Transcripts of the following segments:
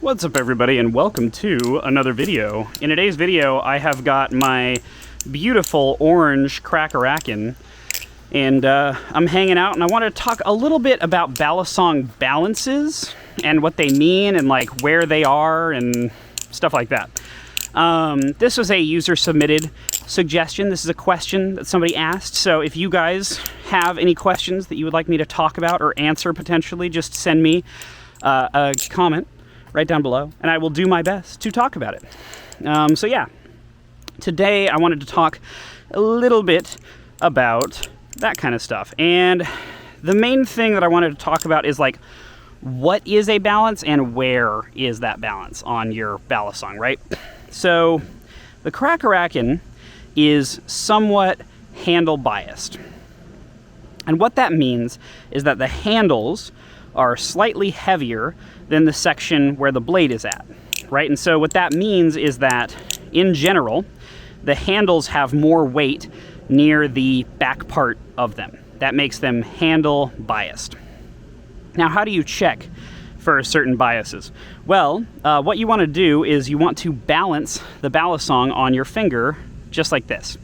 What's up everybody and welcome to another video. In today's video I have got my beautiful orange Crackerakin and I'm hanging out and I want to talk a little bit about Balisong balances and what they mean and like where they are and stuff like that. This was a user submitted suggestion. This is a question that somebody asked, so if you guys have any questions that you would like me to talk about or answer potentially, just send me a comment right down below, and I will do my best to talk about it. So yeah, today I wanted to talk a little bit about that kind of stuff. And the main thing that I wanted to talk about is like, what is a balance and where is that balance on your Balisong, right? So the Crackerakin is somewhat handle biased. And what that means is that the handles are slightly heavier than the section where the blade is at, right? And so what that means is that, in general, the handles have more weight near the back part of them. That makes them handle biased. Now, how do you check for certain biases? Well, what you want to do is you want to balance the Balisong on your finger just like this.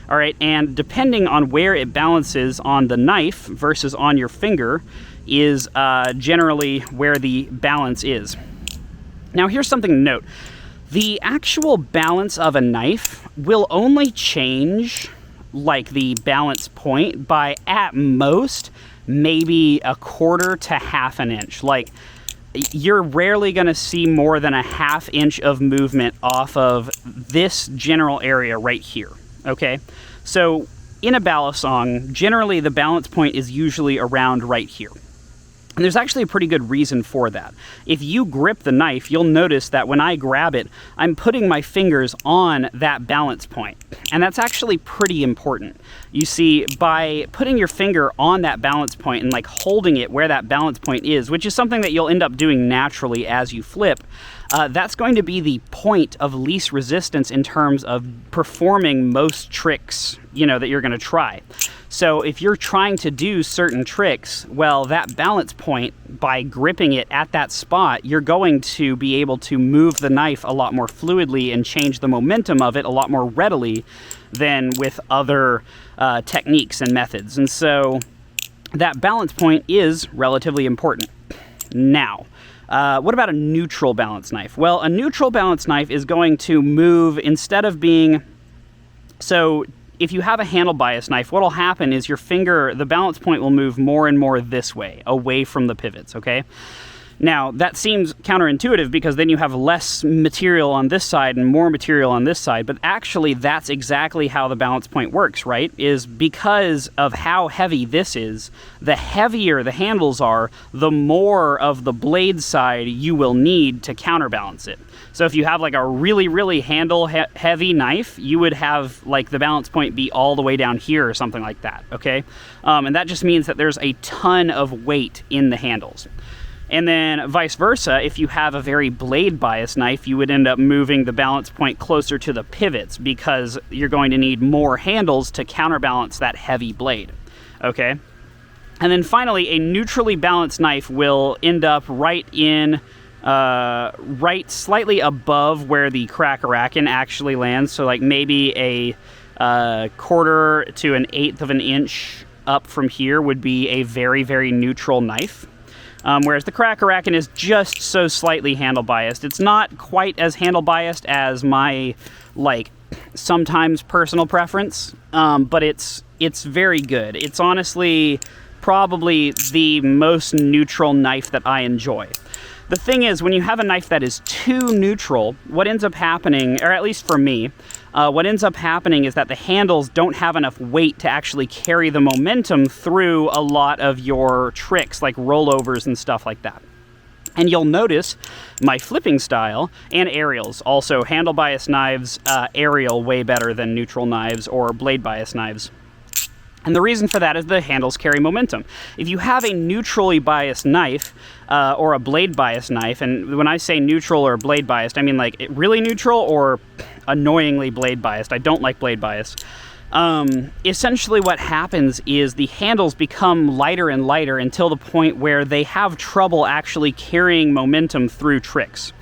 All right, and depending on where it balances on the knife versus on your finger is generally where the balance is. Now, here's something to note. The actual balance of a knife will only change like the balance point by at most maybe a quarter to half an inch. Like, you're rarely going to see more than a half inch of movement off of this general area right here, okay? So in a Balisong, generally the balance point is usually around right here. And there's actually a pretty good reason for that. If you grip the knife, you'll notice that when I grab it, I'm putting my fingers on that balance point. And that's actually pretty important. You see, by putting your finger on that balance point and like holding it where that balance point is, which is something that you'll end up doing naturally as you flip, that's going to be the point of least resistance in terms of performing most tricks, you know, that you're going to try. So if you're trying to do certain tricks, well, that balance point, by gripping it at that spot, you're going to be able to move the knife a lot more fluidly and change the momentum of it a lot more readily than with other techniques and methods. And so that balance point is relatively important. Now, what about a neutral balance knife? Well, a neutral balance knife is going to move instead of being... So if you have a handle bias knife, what will happen is your finger, the balance point will move more and more this way, away from the pivots, okay? Now, that seems counterintuitive because then you have less material on this side and more material on this side, but actually that's exactly how the balance point works, right? Is because of how heavy this is, the heavier the handles are, the more of the blade side you will need to counterbalance it. So if you have like a really, really handle heavy knife, you would have like the balance point be all the way down here or something like that, okay? And that just means that there's a ton of weight in the handles. And then vice versa, if you have a very blade bias knife, you would end up moving the balance point closer to the pivots because you're going to need more handles to counterbalance that heavy blade, okay? And then finally, a neutrally balanced knife will end up right slightly above where the Crackerakin actually lands. So like maybe a quarter to an eighth of an inch up from here would be a very, very neutral knife. Whereas the Crackerakin is just so slightly handle biased. It's not quite as handle biased as my, like, sometimes personal preference, but it's very good. It's honestly probably the most neutral knife that I enjoy. The thing is, when you have a knife that is too neutral, what ends up happening, or at least for me, what ends up happening is that the handles don't have enough weight to actually carry the momentum through a lot of your tricks, like rollovers and stuff like that. And you'll notice my flipping style and aerials, also handle bias knives, aerial way better than neutral knives or blade bias knives. And the reason for that is the handles carry momentum. If you have a neutrally biased knife or a blade biased knife, and when I say neutral or blade biased, I mean like really neutral or annoyingly blade biased. I don't like blade bias. essentially what happens is the handles become lighter and lighter until the point where they have trouble actually carrying momentum through tricks.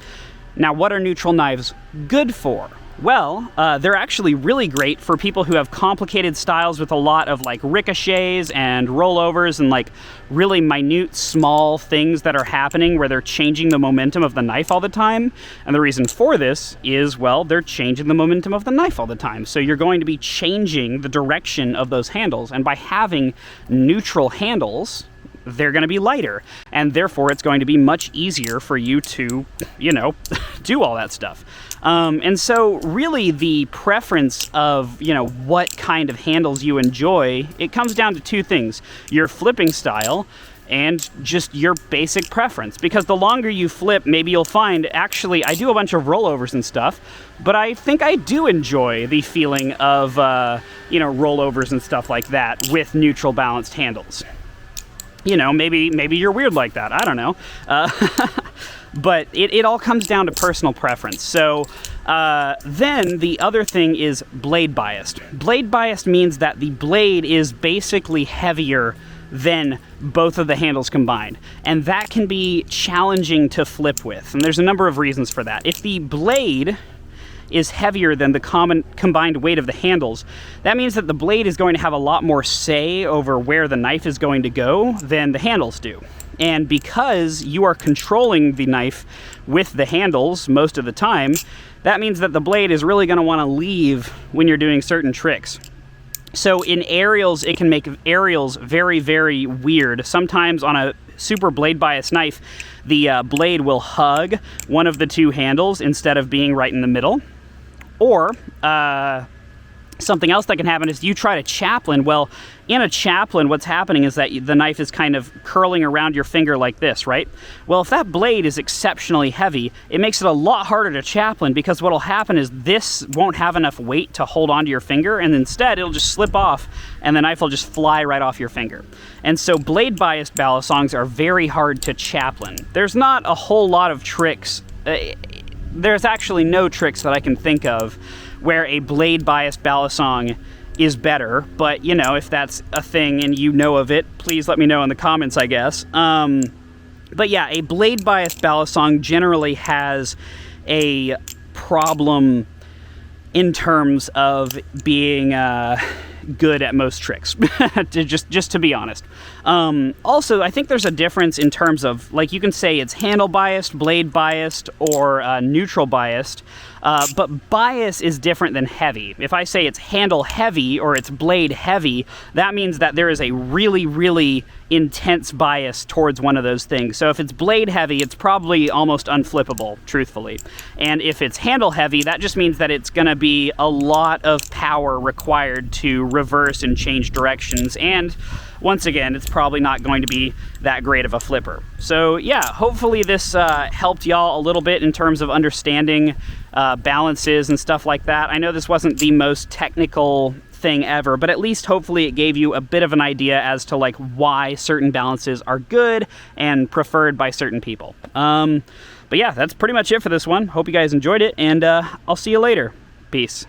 Now, what are neutral knives good for? Well, they're actually really great for people who have complicated styles with a lot of like ricochets and rollovers and like really minute small things that are happening where they're changing the momentum of the knife all the time. And the reason for this is, well, they're changing the momentum of the knife all the time. So you're going to be changing the direction of those handles. And by having neutral handles, they're going to be lighter, and therefore it's going to be much easier for you to, you know, do all that stuff. And so really the preference of, you know, what kind of handles you enjoy, it comes down to two things: your flipping style and just your basic preference. Because the longer you flip, maybe you'll find, actually, I do a bunch of rollovers and stuff, but I think I do enjoy the feeling of, you know, rollovers and stuff like that with neutral balanced handles. You know, maybe you're weird like that. I don't know. But it all comes down to personal preference. So then the other thing is blade biased. Blade biased means that the blade is basically heavier than both of the handles combined. And that can be challenging to flip with. And there's a number of reasons for that. If the blade is heavier than the combined weight of the handles, that means that the blade is going to have a lot more say over where the knife is going to go than the handles do. And because you are controlling the knife with the handles most of the time, that means that the blade is really going to want to leave when you're doing certain tricks. So in aerials, it can make aerials very, very weird. Sometimes on a super blade bias knife, the blade will hug one of the two handles instead of being right in the middle. Or something else that can happen is you try to chaplain. Well, in a chaplain, what's happening is that the knife is kind of curling around your finger like this, right? Well, if that blade is exceptionally heavy, it makes it a lot harder to chaplain, because what'll happen is this won't have enough weight to hold onto your finger, and instead it'll just slip off and the knife will just fly right off your finger. And so blade biased balisongs are very hard to chaplain. There's not a whole lot of tricks. There's actually no tricks that I can think of where a blade biased balisong is better, but you know, if that's a thing and you know of it, please let me know in the comments, I guess. But yeah, a blade biased balisong generally has a problem in terms of being good at most tricks, just to be honest. Also, I think there's a difference in terms of, like, you can say it's handle biased, blade biased, or neutral biased, but bias is different than heavy. If I say it's handle heavy or it's blade heavy, that means that there is a really, really intense bias towards one of those things. So if it's blade heavy, it's probably almost unflippable, truthfully. And if it's handle heavy, that just means that it's going to be a lot of power required to reverse and change directions, and once again, it's probably not going to be that great of a flipper. So yeah, hopefully this helped y'all a little bit in terms of understanding balances and stuff like that. I know this wasn't the most technical thing ever, but at least hopefully it gave you a bit of an idea as to like why certain balances are good and preferred by certain people. But yeah, that's pretty much it for this one. Hope you guys enjoyed it, and I'll see you later. Peace.